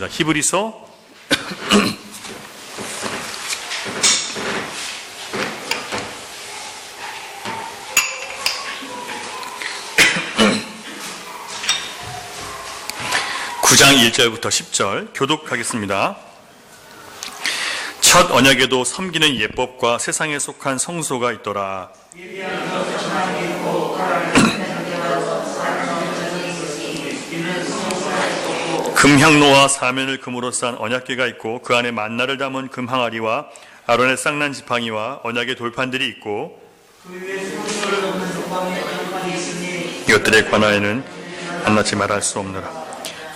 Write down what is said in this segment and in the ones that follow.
하겠습니다. 히브리서 9장 1절부터 10절 교독하겠습니다. 첫 언약에도 섬기는 예법과 세상에 속한 성소가 있더라. 금향로와 사면을 금으로 싼 언약궤가 있고 그 안에 만나를 담은 금항아리와 아론의 쌍난 지팡이와 언약의 돌판들이 있고 이것들에 관하여는 안나지 말할 수 없느라.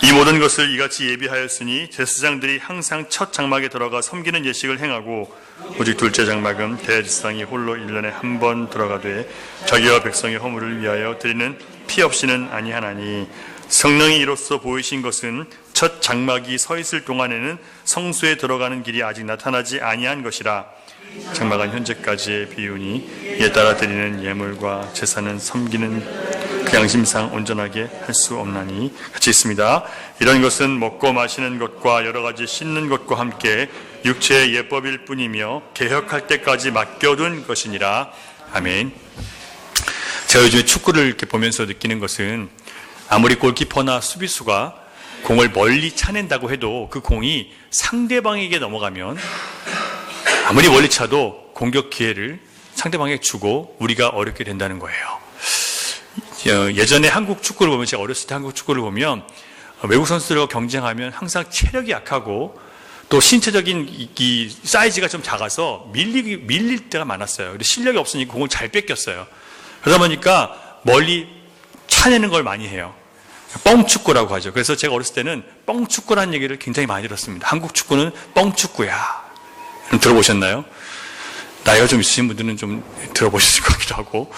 이 모든 것을 이같이 예비하였으니 제사장들이 항상 첫 장막에 들어가 섬기는 예식을 행하고 오직 둘째 장막은 대제사장이 홀로 1년에 한 번 들어가되 자기와 백성의 허물을 위하여 드리는 피 없이는 아니하나니 성령이 이로써 보이신 것은 첫 장막이 서 있을 동안에는 성소에 들어가는 길이 아직 나타나지 아니한 것이라. 장막은 현재까지의 비유니 이에 따라 드리는 예물과 제사는 섬기는 그 양심상 온전하게 할 수 없나니. 같이 있습니다. 이런 것은 먹고 마시는 것과 여러 가지 씻는 것과 함께 육체의 예법일 뿐이며 개혁할 때까지 맡겨둔 것이니라. 아멘. 제가 요즘에 축구를 이렇게 보면서 느끼는 것은 아무리 골키퍼나 수비수가 공을 멀리 차낸다고 해도 그 공이 상대방에게 넘어가면 아무리 멀리 차도 공격 기회를 상대방에게 주고 우리가 어렵게 된다는 거예요. 예전에 한국 축구를 보면, 제가 어렸을 때 한국 축구를 보면 외국 선수들과 경쟁하면 항상 체력이 약하고 또 신체적인 이 사이즈가 좀 작아서 밀릴 때가 많았어요. 근데 실력이 없으니까 공을 잘 뺏겼어요. 그러다 보니까 멀리 차내는 걸 많이 해요. 뻥축구라고 하죠. 그래서 제가 어렸을 때는 뻥축구라는 얘기를 굉장히 많이 들었습니다. 한국 축구는 뻥축구야. 들어보셨나요? 나이가 좀 있으신 분들은 좀 들어보셨을 것 같기도 하고.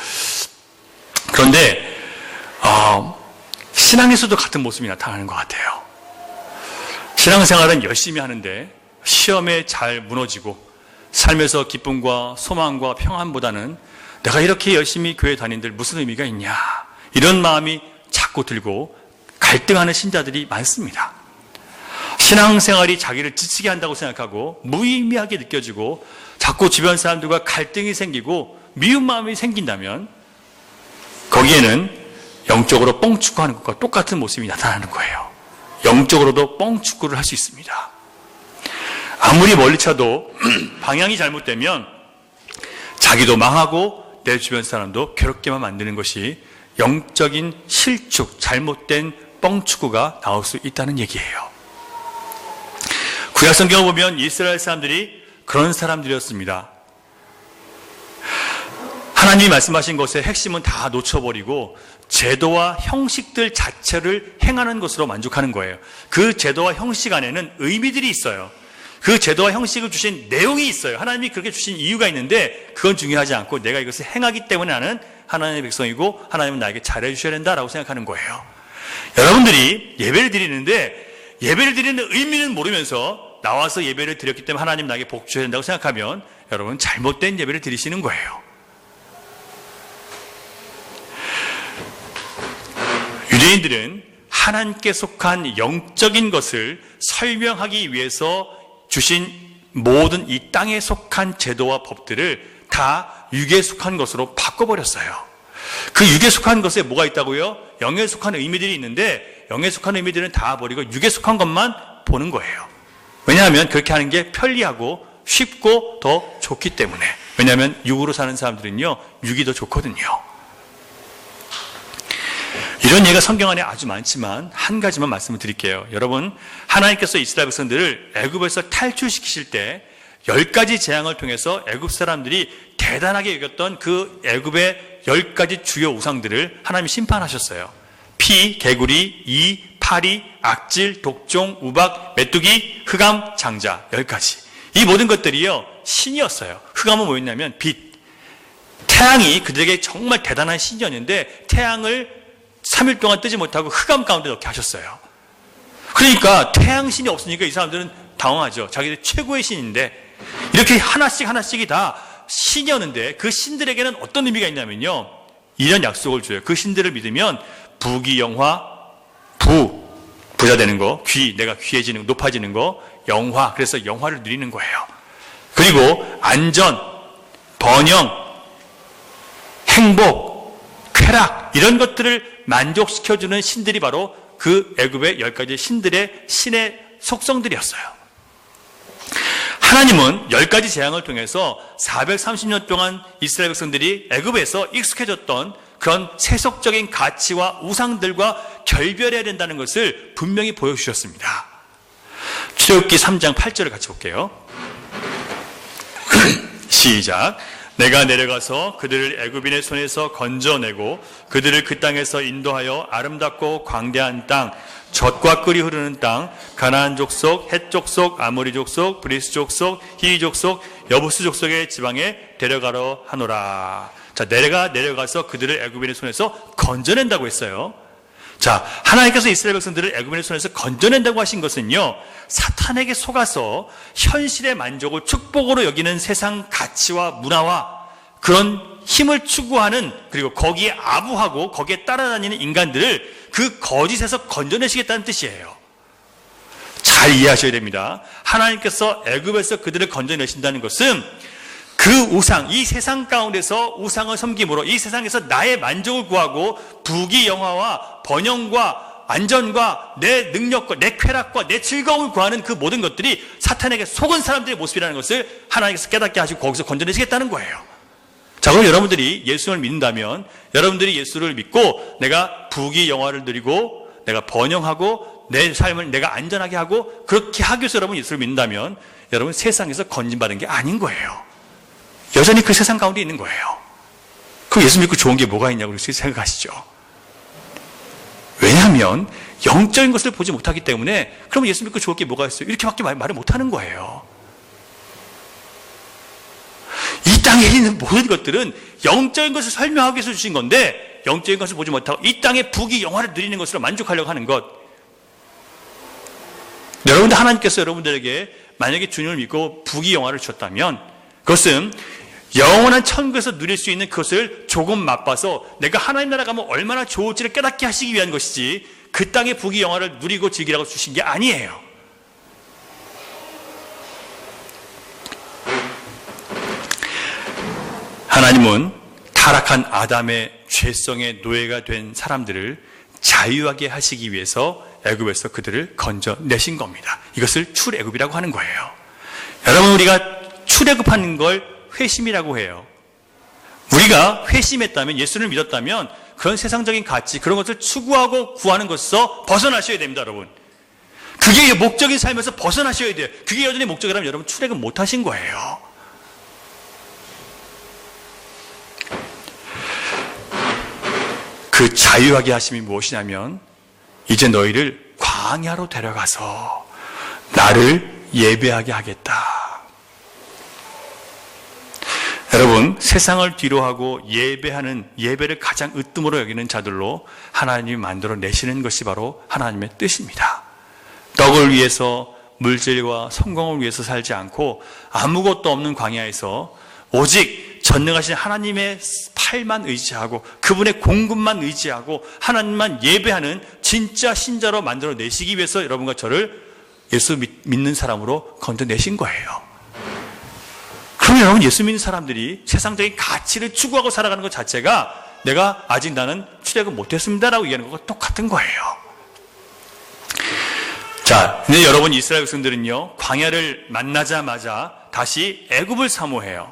그런데 신앙에서도 같은 모습이 나타나는 것 같아요. 신앙생활은 열심히 하는데 시험에 잘 무너지고 삶에서 기쁨과 소망과 평안보다는 내가 이렇게 열심히 교회 다니는데 무슨 의미가 있냐, 이런 마음이 자꾸 들고 갈등하는 신자들이 많습니다. 신앙생활이 자기를 지치게 한다고 생각하고 무의미하게 느껴지고 자꾸 주변 사람들과 갈등이 생기고 미운 마음이 생긴다면 거기에는 영적으로 뻥축구하는 것과 똑같은 모습이 나타나는 거예요. 영적으로도 뻥축구를 할 수 있습니다. 아무리 멀리 차도 방향이 잘못되면 자기도 망하고 내 주변 사람도 괴롭게만 만드는 것이 영적인 실축, 잘못된 뻥축구가 나올 수 있다는 얘기예요. 구약 성경을 보면 이스라엘 사람들이 그런 사람들이었습니다. 하나님이 말씀하신 것의 핵심은 다 놓쳐버리고 제도와 형식들 자체를 행하는 것으로 만족하는 거예요. 그 제도와 형식 안에는 의미들이 있어요. 그 제도와 형식을 주신 내용이 있어요. 하나님이 그렇게 주신 이유가 있는데 그건 중요하지 않고 내가 이것을 행하기 때문에 나는 하나님의 백성이고 하나님은 나에게 잘해주셔야 된다라고 생각하는 거예요. 여러분들이 예배를 드리는데 예배를 드리는 의미는 모르면서 나와서 예배를 드렸기 때문에 하나님 나에게 복 주셔야 된다고 생각하면 여러분 잘못된 예배를 드리시는 거예요. 유대인들은 하나님께 속한 영적인 것을 설명하기 위해서 주신 모든 이 땅에 속한 제도와 법들을 다 육에 속한 것으로 바꿔버렸어요. 그 육에 속한 것에 뭐가 있다고요? 영에 속한 의미들이 있는데 영에 속한 의미들은 다 버리고 육에 속한 것만 보는 거예요. 왜냐하면 그렇게 하는 게 편리하고 쉽고 더 좋기 때문에. 왜냐하면 육으로 사는 사람들은요, 육이 더 좋거든요. 이런 예가 성경 안에 아주 많지만 한 가지만 말씀을 드릴게요. 여러분, 하나님께서 이스라엘 백성들을 애굽에서 탈출시키실 때 10가지 재앙을 통해서 애굽 사람들이 대단하게 여겼던 그 애굽의 10가지 주요 우상들을 하나님이 심판하셨어요. 피, 개구리, 이, 파리, 악질, 독종, 우박, 메뚜기, 흑암, 장자 10가지. 이 모든 것들이요, 신이었어요. 흑암은 뭐였냐면 빛. 태양이 그들에게 정말 대단한 신이었는데 태양을 3일 동안 뜨지 못하고 흑암 가운데 넣게 하셨어요. 그러니까 태양신이 없으니까 이 사람들은 당황하죠. 자기들 최고의 신인데 이렇게 하나씩이 다 신이었는데 그 신들에게는 어떤 의미가 있냐면요, 이런 약속을 줘요. 그 신들을 믿으면 부귀영화, 부자 되는 거, 내가 귀해지는 거, 높아지는 거, 영화, 그래서 영화를 누리는 거예요. 그리고 안전, 번영, 행복, 쾌락 이런 것들을 만족시켜주는 신들이 바로 그 애굽의 10가지 신의 속성들이었어요. 하나님은 10가지 재앙을 통해서 430년 동안 이스라엘 백성들이 애굽에서 익숙해졌던 그런 세속적인 가치와 우상들과 결별해야 된다는 것을 분명히 보여주셨습니다. 출애굽기 3장 8절을 같이 볼게요. 시작. 내가 내려가서 그들을 애굽인의 손에서 건져내고 그들을 그 땅에서 인도하여 아름답고 광대한 땅, 젖과 꿀이 흐르는 땅, 가나안 족속, 헷 족속, 아모리 족속, 브리스 족속, 히위 족속, 여부스 족속의 지방에 데려가러 하노라. 자, 내려가서 그들을 애굽인의 손에서 건져낸다고 했어요. 자, 하나님께서 이스라엘 백성들을 애굽인의 손에서 건져낸다고 하신 것은요, 사탄에게 속아서 현실의 만족을 축복으로 여기는 세상 가치와 문화와 그런 힘을 추구하는, 그리고 거기에 아부하고 거기에 따라다니는 인간들을 그 거짓에서 건져내시겠다는 뜻이에요. 잘 이해하셔야 됩니다. 하나님께서 애굽에서 그들을 건져내신다는 것은 그 우상, 이 세상 가운데서 우상을 섬김으로 이 세상에서 나의 만족을 구하고 부귀영화와 번영과 안전과 내 능력과 내 쾌락과 내 즐거움을 구하는 그 모든 것들이 사탄에게 속은 사람들의 모습이라는 것을 하나님께서 깨닫게 하시고 거기서 건져내시겠다는 거예요. 자, 그럼 여러분들이 예수를 믿는다면, 여러분들이 예수를 믿고 내가 부귀영화를 누리고 내가 번영하고 내 삶을 내가 안전하게 하고 그렇게 하기 위해서 여러분 예수를 믿는다면 여러분 세상에서 건진받은 게 아닌 거예요. 여전히 그 세상 가운데 있는 거예요. 그럼 예수 믿고 좋은 게 뭐가 있냐고 그렇게 생각하시죠. 왜냐하면 영적인 것을 보지 못하기 때문에 그럼 예수 믿고 좋을 게 뭐가 있어요? 이렇게밖에 말을 못하는 거예요. 이 땅에 있는 모든 것들은 영적인 것을 설명하기 위해서 주신 건데 영적인 것을 보지 못하고 이 땅의 부귀영화를 누리는 것으로 만족하려고 하는 것. 여러분들, 하나님께서 여러분들에게 만약에 주님을 믿고 부귀영화를 주셨다면 그것은 영원한 천국에서 누릴 수 있는 그것을 조금 맛봐서 내가 하나님 나라 가면 얼마나 좋을지를 깨닫게 하시기 위한 것이지 그 땅의 부귀영화를 누리고 즐기라고 주신 게 아니에요. 하나님은 타락한 아담의 죄성의 노예가 된 사람들을 자유하게 하시기 위해서 애굽에서 그들을 건져내신 겁니다. 이것을 출애굽이라고 하는 거예요. 여러분, 우리가 출애굽하는 걸 회심이라고 해요. 우리가 회심했다면, 예수를 믿었다면 그런 세상적인 가치, 그런 것을 추구하고 구하는 것에서 벗어나셔야 됩니다, 여러분. 그게 목적인 삶에서 벗어나셔야 돼요. 그게 여전히 목적이라면 여러분 출애굽 못하신 거예요. 그 자유하게 하심이 무엇이냐면 이제 너희를 광야로 데려가서 나를 예배하게 하겠다. 여러분, 세상을 뒤로하고 예배를 가장 으뜸으로 여기는 자들로 하나님이 만들어 내시는 것이 바로 하나님의 뜻입니다. 떡을 위해서, 물질과 성공을 위해서 살지 않고 아무것도 없는 광야에서 오직 전능하신 하나님의 팔만 의지하고 그분의 공급만 의지하고 하나님만 예배하는 진짜 신자로 만들어 내시기 위해서 여러분과 저를 예수 믿는 사람으로 건져내신 거예요. 그럼 여러분, 예수 믿는 사람들이 세상적인 가치를 추구하고 살아가는 것 자체가 내가 아직 나는 출애굽 못했습니다라고 얘기하는 것과 똑같은 거예요. 자, 근데 여러분, 이스라엘 백성들은요 광야를 만나자마자 다시 애굽을 사모해요.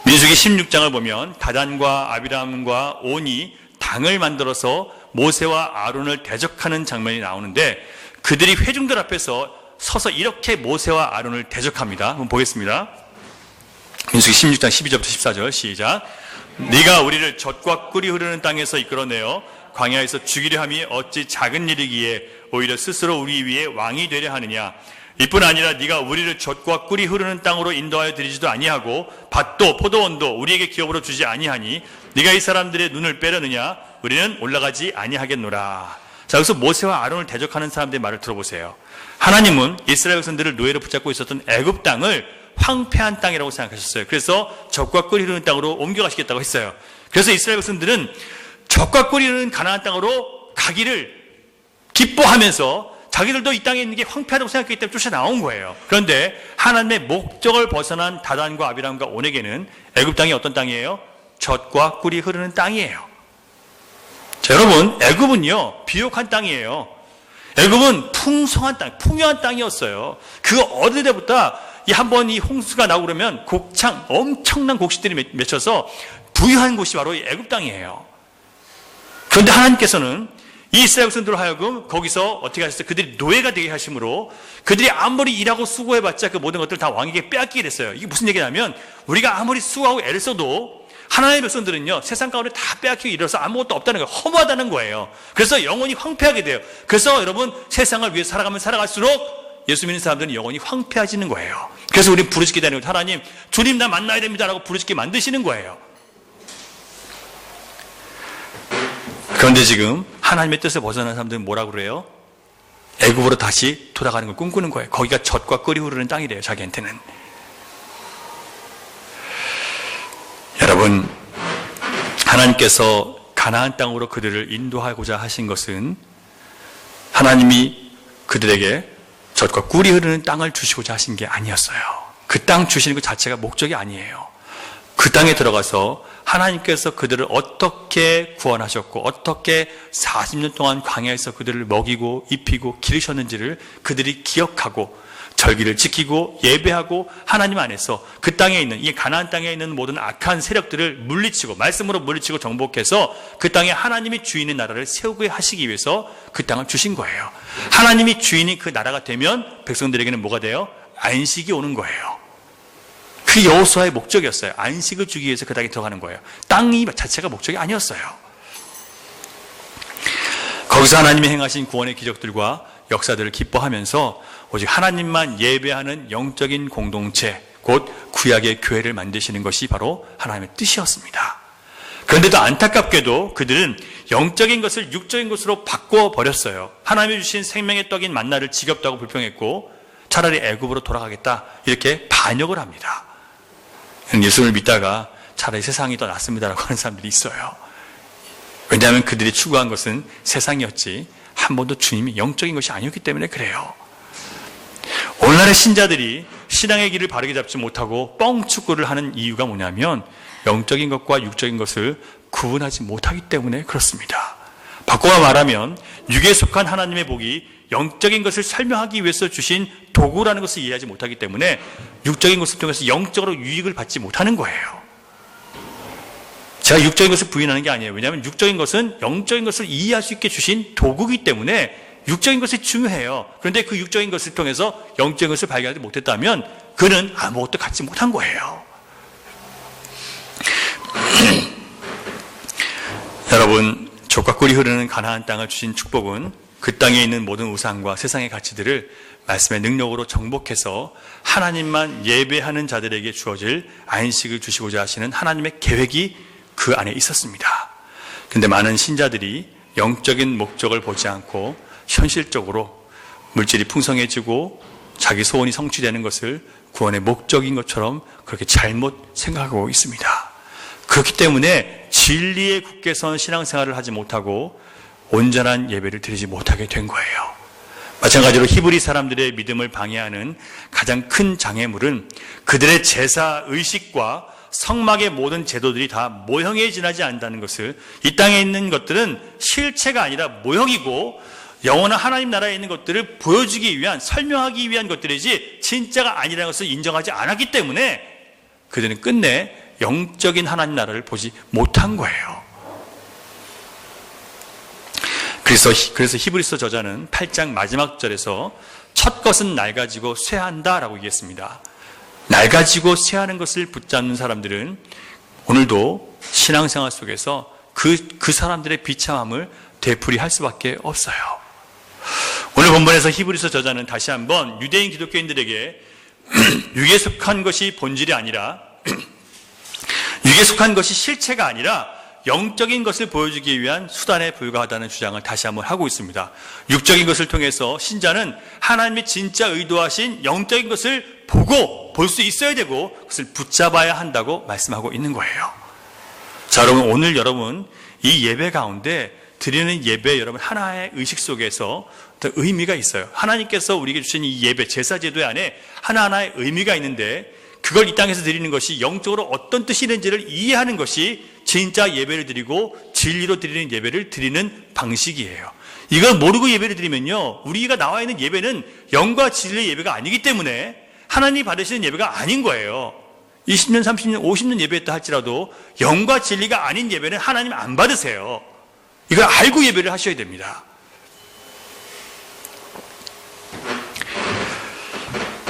민수기 16장을 보면 다단과 아비람과 온이 당을 만들어서 모세와 아론을 대적하는 장면이 나오는데 그들이 회중들 앞에서 서서 이렇게 모세와 아론을 대적합니다. 한번 보겠습니다. 민수기 16장 12절부터 14절 시작. 네가 우리를 젖과 꿀이 흐르는 땅에서 이끌어내어 광야에서 죽이려 함이 어찌 작은 일이기에 오히려 스스로 우리 위에 왕이 되려 하느냐. 이뿐 아니라 네가 우리를 젖과 꿀이 흐르는 땅으로 인도하여 드리지도 아니하고 밭도 포도원도 우리에게 기업으로 주지 아니하니 네가 이 사람들의 눈을 빼려느냐. 우리는 올라가지 아니하겠노라. 자, 여기서 모세와 아론을 대적하는 사람들의 말을 들어보세요. 하나님은 이스라엘 백성들을 노예로 붙잡고 있었던 애굽 땅을 황폐한 땅이라고 생각하셨어요. 그래서 젖과 꿀이 흐르는 땅으로 옮겨가시겠다고 했어요. 그래서 이스라엘 백성들은 젖과 꿀이 흐르는 가나안 땅으로 가기를 기뻐하면서 자기들도 이 땅에 있는 게 황폐하다고 생각했기 때문에 쫓아나온 거예요. 그런데 하나님의 목적을 벗어난 다단과 아비람과 온에게는 애굽 땅이 어떤 땅이에요? 젖과 꿀이 흐르는 땅이에요. 자, 여러분, 애굽은요 비옥한 땅이에요. 애굽은 풍성한 땅, 풍요한 땅이었어요. 그 어느 때부터 한번 이 홍수가 나오고 그러면 곡창, 엄청난 곡식들이 맺혀서 부유한 곳이 바로 이 애굽 땅이에요. 그런데 하나님께서는 이 이스라엘 백성들로 하여금 거기서 어떻게 하셨어요? 그들이 노예가 되게 하심으로 그들이 아무리 일하고 수고해봤자 그 모든 것들을 다 왕에게 빼앗기게 됐어요. 이게 무슨 얘기냐면 우리가 아무리 수고하고 애를 써도 하나님의 백성들은요 세상 가운데 다 빼앗기고 이래서 아무것도 없다는 거예요. 허무하다는 거예요. 그래서 영혼이 황폐하게 돼요. 그래서 여러분 세상을 위해서 살아가면 살아갈수록 예수 믿는 사람들은 영혼이 황폐해지는 거예요. 그래서 우리 부르짖게 되는 거예요. 하나님, 주님 나 만나야 됩니다 라고 부르짖게 만드시는 거예요. 그런데 지금 하나님의 뜻을 벗어난 사람들은 뭐라고 그래요? 애굽으로 다시 돌아가는 걸 꿈꾸는 거예요. 거기가 젖과 꿀이 흐르는 땅이래요. 자기한테는. 여러분, 하나님께서 가나안 땅으로 그들을 인도하고자 하신 것은 하나님이 그들에게 젖과 꿀이 흐르는 땅을 주시고자 하신 게 아니었어요. 그 땅 주시는 것 자체가 목적이 아니에요. 그 땅에 들어가서 하나님께서 그들을 어떻게 구원하셨고 어떻게 40년 동안 광야에서 그들을 먹이고 입히고 기르셨는지를 그들이 기억하고 절기를 지키고 예배하고 하나님 안에서 그 땅에 있는 이 가나안 땅에 있는 모든 악한 세력들을 물리치고 말씀으로 물리치고 정복해서 그 땅에 하나님이 주인의 나라를 세우게 하시기 위해서 그 땅을 주신 거예요. 하나님이 주인이 그 나라가 되면 백성들에게는 뭐가 돼요? 안식이 오는 거예요. 그 여호수아의 목적이었어요. 안식을 주기 위해서 그 땅에 들어가는 거예요. 땅이 자체가 목적이 아니었어요. 거기서 하나님이 행하신 구원의 기적들과 역사들을 기뻐하면서 오직 하나님만 예배하는 영적인 공동체, 곧 구약의 교회를 만드시는 것이 바로 하나님의 뜻이었습니다. 그런데도 안타깝게도 그들은 영적인 것을 육적인 것으로 바꿔버렸어요. 하나님이 주신 생명의 떡인 만나를 지겹다고 불평했고 차라리 애굽으로 돌아가겠다 이렇게 반역을 합니다. 예수를 믿다가 차라리 세상이 더 낫습니다라고 하는 사람들이 있어요. 왜냐하면 그들이 추구한 것은 세상이었지 한 번도 주님이 영적인 것이 아니었기 때문에 그래요. 오늘날의 신자들이 신앙의 길을 바르게 잡지 못하고 뻥축구를 하는 이유가 뭐냐면 영적인 것과 육적인 것을 구분하지 못하기 때문에 그렇습니다. 바꿔 말하면 육에 속한 하나님의 복이 영적인 것을 설명하기 위해서 주신 도구라는 것을 이해하지 못하기 때문에 육적인 것을 통해서 영적으로 유익을 받지 못하는 거예요. 제가 육적인 것을 부인하는 게 아니에요. 왜냐하면 육적인 것은 영적인 것을 이해할 수 있게 주신 도구이기 때문에 육적인 것이 중요해요. 그런데 그 육적인 것을 통해서 영적인 것을 발견하지 못했다면 그는 아무것도 갖지 못한 거예요. 여러분, 젖과 꿀이 흐르는 가나안 땅을 주신 축복은 그 땅에 있는 모든 우상과 세상의 가치들을 말씀의 능력으로 정복해서 하나님만 예배하는 자들에게 주어질 안식을 주시고자 하시는 하나님의 계획이 그 안에 있었습니다. 그런데 많은 신자들이 영적인 목적을 보지 않고 현실적으로 물질이 풍성해지고 자기 소원이 성취되는 것을 구원의 목적인 것처럼 그렇게 잘못 생각하고 있습니다. 그렇기 때문에 진리에 굳게 선 신앙생활을 하지 못하고 온전한 예배를 드리지 못하게 된 거예요. 마찬가지로 히브리 사람들의 믿음을 방해하는 가장 큰 장애물은 그들의 제사 의식과 성막의 모든 제도들이 다 모형에 지나지 않는다는 것을, 이 땅에 있는 것들은 실체가 아니라 모형이고 영원한 하나님 나라에 있는 것들을 보여주기 위한, 설명하기 위한 것들이지 진짜가 아니라는 것을 인정하지 않았기 때문에 그들은 끝내 영적인 하나님 나라를 보지 못한 거예요. 그래서 히브리서 저자는 8장 마지막 절에서 첫 것은 낡아지고 쇠한다 라고 얘기했습니다. 낡아지고 쇠하는 것을 붙잡는 사람들은 오늘도 신앙생활 속에서 그 사람들의 비참함을 되풀이할 수밖에 없어요. 오늘 본문에서 히브리서 저자는 다시 한번 유대인 기독교인들에게 육에 속한 것이 본질이 아니라, 육에 속한 것이 실체가 아니라 영적인 것을 보여주기 위한 수단에 불과하다는 주장을 다시 한번 하고 있습니다. 육적인 것을 통해서 신자는 하나님이 진짜 의도하신 영적인 것을 보고 볼 수 있어야 되고 그것을 붙잡아야 한다고 말씀하고 있는 거예요. 자, 여러분, 오늘 여러분 이 예배 가운데 드리는 예배, 여러분 하나의 의식 속에서 의미가 있어요. 하나님께서 우리에게 주신 이 예배, 제사제도의 안에 하나하나의 의미가 있는데 그걸 이 땅에서 드리는 것이 영적으로 어떤 뜻이 있는지를 이해하는 것이 진짜 예배를 드리고 진리로 드리는 예배를 드리는 방식이에요. 이걸 모르고 예배를 드리면요, 우리가 나와 있는 예배는 영과 진리의 예배가 아니기 때문에 하나님이 받으시는 예배가 아닌 거예요. 20년, 30년, 50년 예배했다 할지라도 영과 진리가 아닌 예배는 하나님 안 받으세요. 이걸 알고 예배를 하셔야 됩니다.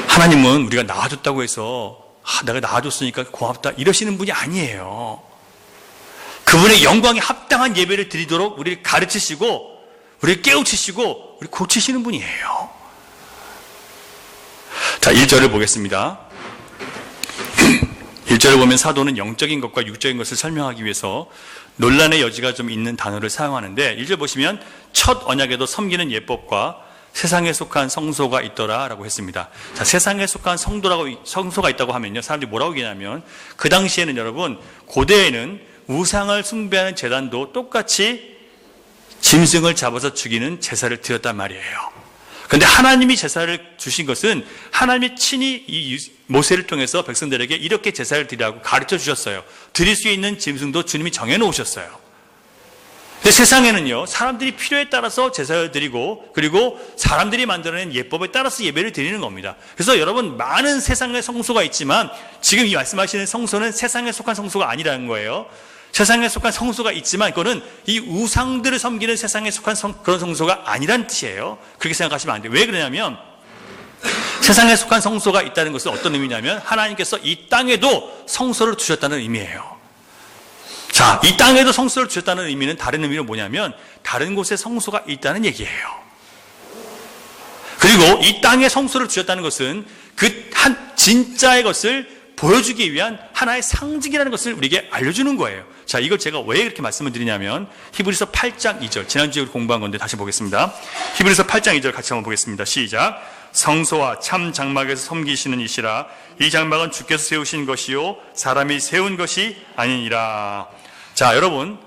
하나님은 우리가 낳아줬다고 해서 내가 낳아줬으니까 고맙다 이러시는 분이 아니에요. 그분의 영광에 합당한 예배를 드리도록 우리를 가르치시고 우리를 깨우치시고 우리를 고치시는 분이에요. 자, 1절을 보겠습니다. 1절을 보면 사도는 영적인 것과 육적인 것을 설명하기 위해서 논란의 여지가 좀 있는 단어를 사용하는데 1절 보시면 첫 언약에도 섬기는 예법과 세상에 속한 성소가 있더라 라고 했습니다. 자, 세상에 속한 성소가 있다고 하면요, 사람들이 뭐라고 얘기하냐면 그 당시에는 여러분, 고대에는 우상을 숭배하는 제단도 똑같이 짐승을 잡아서 죽이는 제사를 드렸단 말이에요. 그런데 하나님이 제사를 주신 것은 하나님이 친히 이 모세를 통해서 백성들에게 이렇게 제사를 드리라고 가르쳐 주셨어요. 드릴 수 있는 짐승도 주님이 정해놓으셨어요. 근데 세상에는요, 사람들이 필요에 따라서 제사를 드리고 그리고 사람들이 만들어낸 예법에 따라서 예배를 드리는 겁니다. 그래서 여러분, 많은 세상의 성소가 있지만 지금 이 말씀하시는 성소는 세상에 속한 성소가 아니라는 거예요. 세상에 속한 성소가 있지만 그거는 이 우상들을 섬기는 세상에 속한 그런 성소가 아니란 뜻이에요. 그렇게 생각하시면 안 돼요. 왜 그러냐면 세상에 속한 성소가 있다는 것은 어떤 의미냐면 하나님께서 이 땅에도 성소를 두셨다는 의미예요. 자, 이 땅에도 성소를 주셨다는 의미는 다른 의미는 뭐냐면 다른 곳에 성소가 있다는 얘기예요. 그리고 이 땅에 성소를 주셨다는 것은 그 한 진짜의 것을 보여주기 위한 하나의 상징이라는 것을 우리에게 알려주는 거예요. 자, 이걸 제가 왜 그렇게 말씀을 드리냐면 히브리서 8장 2절, 지난주에 공부한 건데 다시 보겠습니다. 히브리서 8장 2절 같이 한번 보겠습니다. 시작. 성소와 참 장막에서 섬기시는 이시라. 이 장막은 주께서 세우신 것이요 사람이 세운 것이 아니니라. 자, 여러분,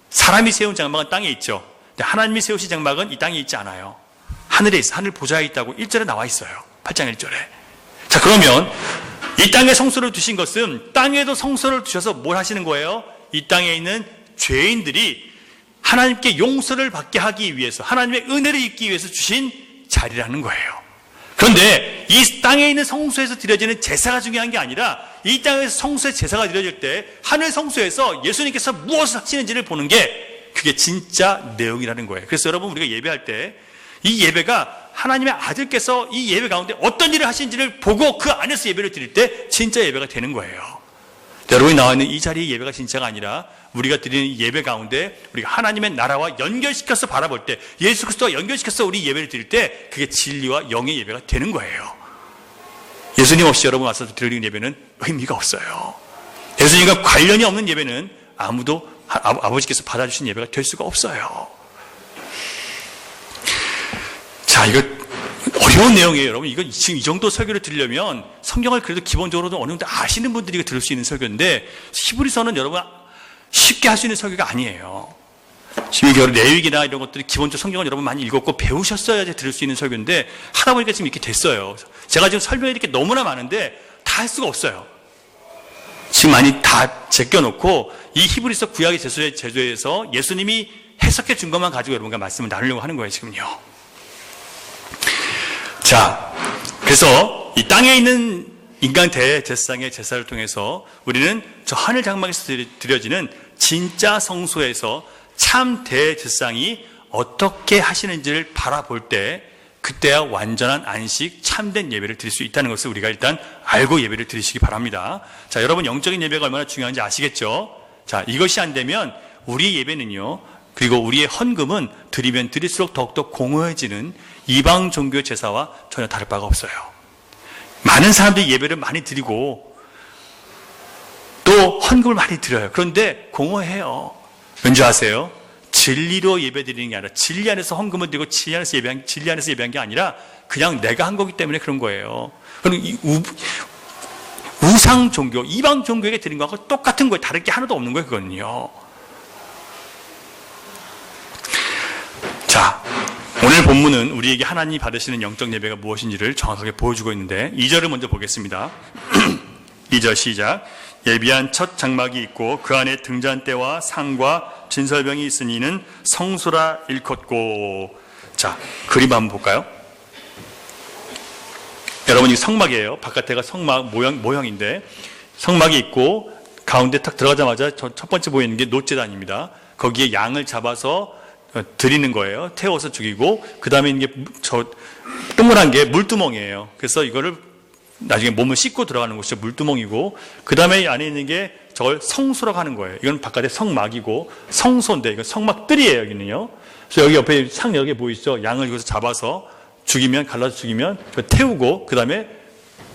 사람이 세운 장막은 땅에 있죠. 근데 하나님이 세우신 장막은 이 땅에 있지 않아요. 하늘에 있어. 하늘 보좌에 있다고 1절에 나와 있어요. 8장 1절에. 자, 그러면 이 땅에 성소를 두신 것은 땅에도 성소를 두셔서 뭘 하시는 거예요? 이 땅에 있는 죄인들이 하나님께 용서를 받게 하기 위해서, 하나님의 은혜를 입기 위해서 주신 자리라는 거예요. 그런데 이 땅에 있는 성소에서 드려지는 제사가 중요한 게 아니라 이 땅에서 성소의 제사가 드려질 때 하늘 성소에서 예수님께서 무엇을 하시는지를 보는 게 그게 진짜 내용이라는 거예요. 그래서 여러분, 우리가 예배할 때 이 예배가 하나님의 아들께서 이 예배 가운데 어떤 일을 하시는지를 보고 그 안에서 예배를 드릴 때 진짜 예배가 되는 거예요. 여러분이 나와 있는 이 자리의 예배가 진짜가 아니라 우리가 드리는 예배 가운데 우리가 하나님의 나라와 연결시켜서 바라볼 때, 예수 그리스도와 연결시켜서 우리 예배를 드릴 때 그게 진리와 영의 예배가 되는 거예요. 예수님 없이 여러분 와서 드리는 예배는 의미가 없어요. 예수님과 관련이 없는 예배는 아무도 아버지께서 받아주신 예배가 될 수가 없어요. 자, 이거 어려운 내용이에요, 여러분. 이거 지금 이 정도 설교를 들으려면 성경을 그래도 기본적으로도 어느 정도 아시는 분들이 들을 수 있는 설교인데 히브리서는 여러분 쉽게 할 수 있는 설교가 아니에요. 지금 레위기나 이런 것들이 기본적으로 성경을 여러분 많이 읽었고 배우셨어야지 들을 수 있는 설교인데 하다 보니까 지금 이렇게 됐어요. 제가 지금 설명이 이렇게 너무나 많은데 다 할 수가 없어요. 지금 많이 다 제껴놓고 이 히브리서 구약의 제도에서 예수님이 해석해 준 것만 가지고 여러분과 말씀을 나누려고 하는 거예요, 지금요. 자, 그래서 이 땅에 있는 인간 대제사장의 제사를 통해서 우리는 저 하늘 장막에서 드려지는 진짜 성소에서 참 대제사장이 어떻게 하시는지를 바라볼 때 그때야 완전한 안식, 참된 예배를 드릴 수 있다는 것을 우리가 일단 알고 예배를 드리시기 바랍니다. 자, 여러분, 영적인 예배가 얼마나 중요한지 아시겠죠? 자, 이것이 안 되면 우리의 예배는요, 그리고 우리의 헌금은 드리면 드릴수록 더욱더 공허해지는 이방 종교 제사와 전혀 다를 바가 없어요. 많은 사람들이 예배를 많이 드리고 또 헌금을 많이 드려요. 그런데 공허해요. 왠지 아세요? 진리로 예배 드리는 게 아니라 진리 안에서 헌금을 드리고 진리 안에서 예배한 게 아니라 그냥 내가 한 거기 때문에 그런 거예요. 그럼 우상 종교, 이방 종교에게 드린 거하고 똑같은 거예요. 다를 게 하나도 없는 거예요, 그거는요. 자, 오늘 본문은 우리에게 하나님이 받으시는 영적 예배가 무엇인지를 정확하게 보여주고 있는데 2절을 먼저 보겠습니다. 2절 시작. 예비한 첫 장막이 있고 그 안에 등잔대와 상과 진설병이 있으니 이는 성소라 일컫고. 자, 그림 한번 볼까요? 여러분, 이 성막이에요. 바깥에가 성막 모형인데 성막이 있고 가운데 탁 들어가자마자 첫 번째 보이는 게 노제단입니다. 거기에 양을 잡아서 드리는 거예요. 태워서 죽이고, 그 다음에 이게 동그란 게 물두멍이에요. 그래서 이거를 나중에 몸을 씻고 들어가는 곳이 물두멍이고, 그 다음에 안에 있는 게 저걸 성소라고 하는 거예요. 이건 바깥에 성막이고 성소인데 이건 성막들이에요. 여기는요. 그래서 여기 옆에 상 여기 보이시죠? 양을 여기서 잡아서 죽이면, 갈라서 죽이면 태우고, 그 다음에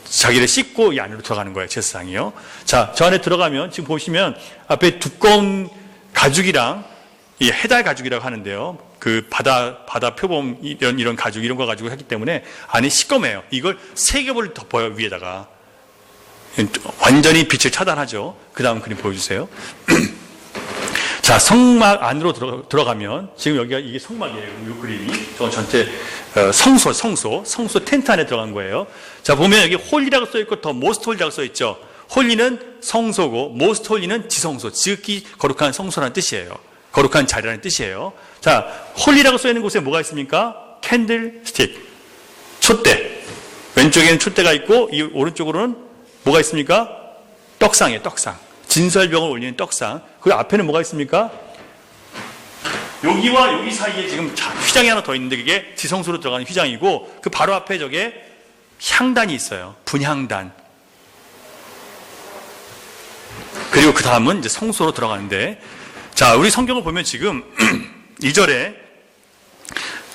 자기를 씻고 이 안으로 들어가는 거예요. 제사장이요. 자, 저 안에 들어가면 지금 보시면 앞에 두꺼운 가죽이랑 이 해달 가죽이라고 하는데요. 그 바다 표범 이런 가죽 이런 거 가지고 했기 때문에 안이 시꺼매요. 이걸 세 겹을 덮어요. 위에다가 완전히 빛을 차단하죠. 그 다음 그림 보여주세요. 자, 성막 안으로 들어가면 지금 여기가 이게 성막이에요. 이 그림이 저 전체 성소 텐트 안에 들어간 거예요. 자, 보면 여기 홀리라고 써 있고 더 모스트 홀리라고 써 있죠. 홀리는 성소고 모스트 홀리는 지성소, 지극히 거룩한 성소라는 뜻이에요. 거룩한 자리라는 뜻이에요. 자, 홀리라고 써 있는 곳에 뭐가 있습니까? 캔들 스틱, 촛대. 왼쪽에는 촛대가 있고 이 오른쪽으로는 뭐가 있습니까? 떡상이에요. 떡상. 진설병을 올리는 떡상. 그 앞에는 뭐가 있습니까? 여기와 여기 사이에 지금 휘장이 하나 더 있는데 그게 지성소로 들어가는 휘장이고, 그 바로 앞에 저게 향단이 있어요. 분향단. 그리고 그 다음은 이제 성소로 들어가는데, 자, 우리 성경을 보면 지금 2절에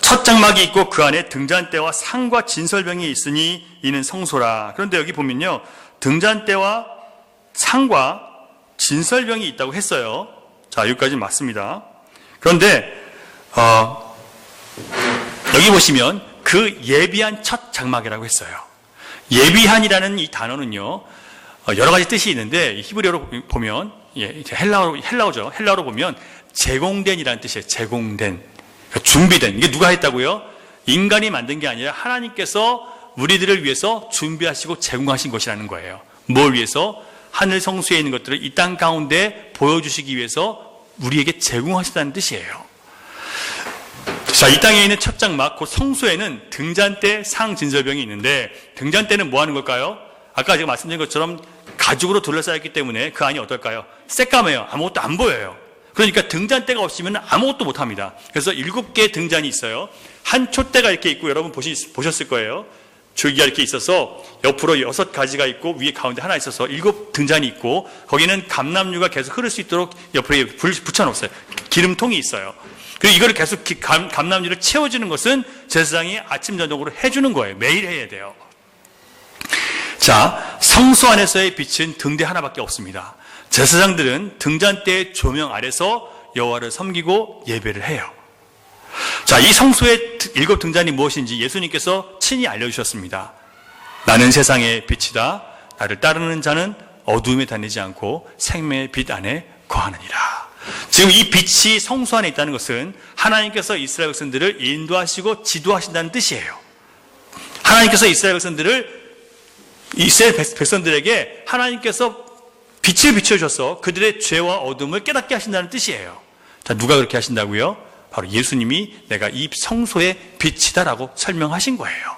첫 장막이 있고 그 안에 등잔대와 상과 진설병이 있으니 이는 성소라. 그런데 여기 보면요, 등잔대와 상과 진설병이 있다고 했어요. 자, 여기까지 맞습니다. 그런데 여기 보시면 그 예비한 첫 장막이라고 했어요. 예비한이라는 이 단어는요, 여러 가지 뜻이 있는데 히브리어로 보면, 헬라어죠. 헬라어로 보면 제공된이라는 뜻이에요. 제공된, 그러니까 준비된. 이게 누가 했다고요? 인간이 만든 게 아니라 하나님께서 우리들을 위해서 준비하시고 제공하신 것이라는 거예요. 뭘 위해서? 하늘 성소에 있는 것들을 이 땅 가운데 보여주시기 위해서 우리에게 제공하셨다는 뜻이에요. 자, 이 땅에 있는 첫 장막, 그 성소에는 등잔대, 상, 진설병이 있는데, 등잔대는 뭐 하는 걸까요? 아까 제가 말씀드린 것처럼 가죽으로 둘러싸였기 때문에 그 안이 어떨까요? 새까매요. 아무것도 안 보여요. 그러니까 등잔대가 없으면 아무것도 못합니다. 그래서 7개의 등잔이 있어요. 한 촛대가 이렇게 있고, 여러분 보셨을 거예요. 줄기가 이렇게 있어서 옆으로 6가지가 있고 위에 가운데 하나 있어서 7 등잔이 있고, 거기는 감람유가 계속 흐를 수 있도록 옆으로 불 붙여놓았어요. 기름통이 있어요. 그리고 이거를 계속 감람유를 채워주는 것은 제사장이 아침 저녁으로 해주는 거예요. 매일 해야 돼요. 자, 성소 안에서의 빛은 등대 하나밖에 없습니다. 제사장들은 등잔대의 조명 아래서 여호와를 섬기고 예배를 해요. 자, 이 성소의 7 등잔이 무엇인지 예수님께서 친히 알려주셨습니다. 나는 세상의 빛이다. 나를 따르는 자는 어두움에 다니지 않고 생명의 빛 안에 거하느니라. 지금 이 빛이 성소 안에 있다는 것은 하나님께서 이스라엘 백성들을 인도하시고 지도하신다는 뜻이에요. 하나님께서 이스라엘 백성들에게 하나님께서 빛을 비춰주셔서 그들의 죄와 어둠을 깨닫게 하신다는 뜻이에요. 자, 누가 그렇게 하신다고요? 바로 예수님이 내가 이 성소의 빛이다라고 설명하신 거예요.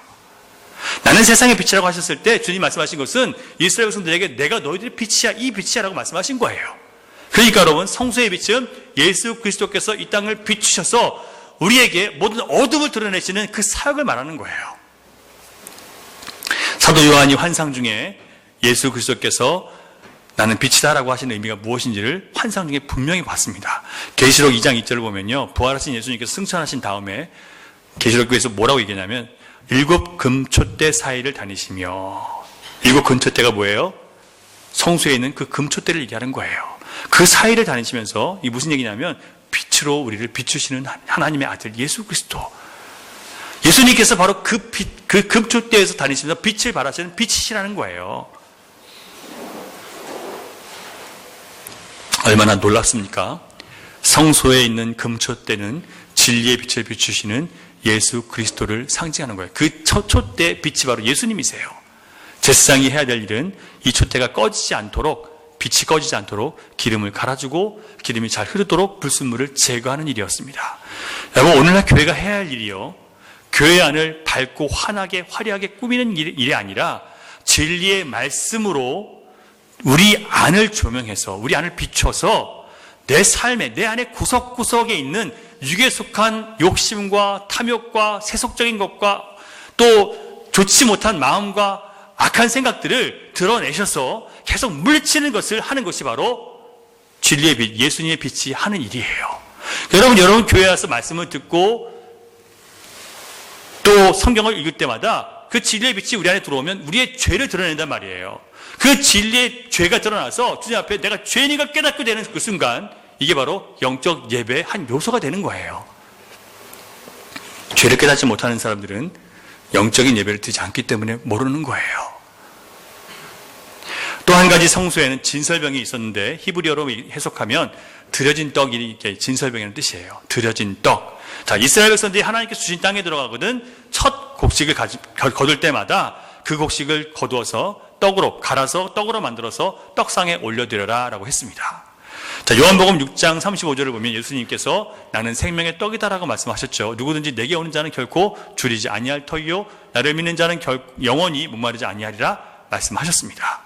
나는 세상의 빛이라고 하셨을 때 주님 말씀하신 것은 이스라엘 백성들에게 내가 너희들의 빛이야, 이 빛이야 라고 말씀하신 거예요. 그러니까 여러분, 성소의 빛은 예수 그리스도께서 이 땅을 비추셔서 우리에게 모든 어둠을 드러내시는 그 사역을 말하는 거예요. 사도 요한이 환상 중에 예수 그리스도께서 나는 빛이다라고 하시는 의미가 무엇인지를 환상 중에 분명히 봤습니다. 계시록 2장 2절을 보면요, 부활하신 예수님께서 승천하신 다음에 계시록교에서 뭐라고 얘기하냐면 7 금촛대 사이를 다니시며, 7 금촛대가 뭐예요? 성소에 있는 그 금촛대를 얘기하는 거예요. 그 사이를 다니시면서 이 무슨 얘기냐면 빛으로 우리를 비추시는 하나님의 아들 예수 그리스도, 예수님께서 바로 그 빛, 그 금촛대에서 다니시면서 빛을 발하시는 빛이시라는 거예요. 얼마나 놀랍습니까? 성소에 있는 금촛대는 진리의 빛을 비추시는 예수 그리스도를 상징하는 거예요. 그 촛대 빛이 바로 예수님이세요. 제사장이 해야 될 일은 이 촛대가 꺼지지 않도록, 빛이 꺼지지 않도록 기름을 갈아주고 기름이 잘 흐르도록 불순물을 제거하는 일이었습니다. 여러분, 오늘날 교회가 해야 할 일이요, 교회 안을 밝고 환하게 화려하게 꾸미는 일이 아니라 진리의 말씀으로 우리 안을 조명해서, 우리 안을 비춰서 내 삶에, 내 안에 구석구석에 있는 육에 속한 욕심과 탐욕과 세속적인 것과 또 좋지 못한 마음과 악한 생각들을 드러내셔서 계속 물리치는 것을 하는 것이 바로 진리의 빛, 예수님의 빛이 하는 일이에요. 여러분 교회에 와서 말씀을 듣고 또 성경을 읽을 때마다 그 진리의 빛이 우리 안에 들어오면 우리의 죄를 드러낸단 말이에요. 그 진리의 죄가 드러나서 주님 앞에 내가 죄인인가 깨닫게 되는 그 순간, 이게 바로 영적 예배의 한 요소가 되는 거예요. 죄를 깨닫지 못하는 사람들은 영적인 예배를 드리지 않기 때문에 모르는 거예요. 또 한 가지 성소에는 진설병이 있었는데 히브리어로 해석하면 드려진 떡이 이렇게 진설병이라는 뜻이에요. 드려진 떡. 자, 이스라엘 백성들이 하나님께서 주신 땅에 들어가거든 첫 곡식을 거둘 때마다 그 곡식을 거두어서 떡으로 갈아서 떡으로 만들어서 떡상에 올려드려라 라고 했습니다. 자, 요한복음 6장 35절을 보면 예수님께서 나는 생명의 떡이다라고 말씀하셨죠. 누구든지 내게 오는 자는 결코 줄이지 아니할 터이요 나를 믿는 자는 영원히 목마르지 아니하리라 말씀하셨습니다.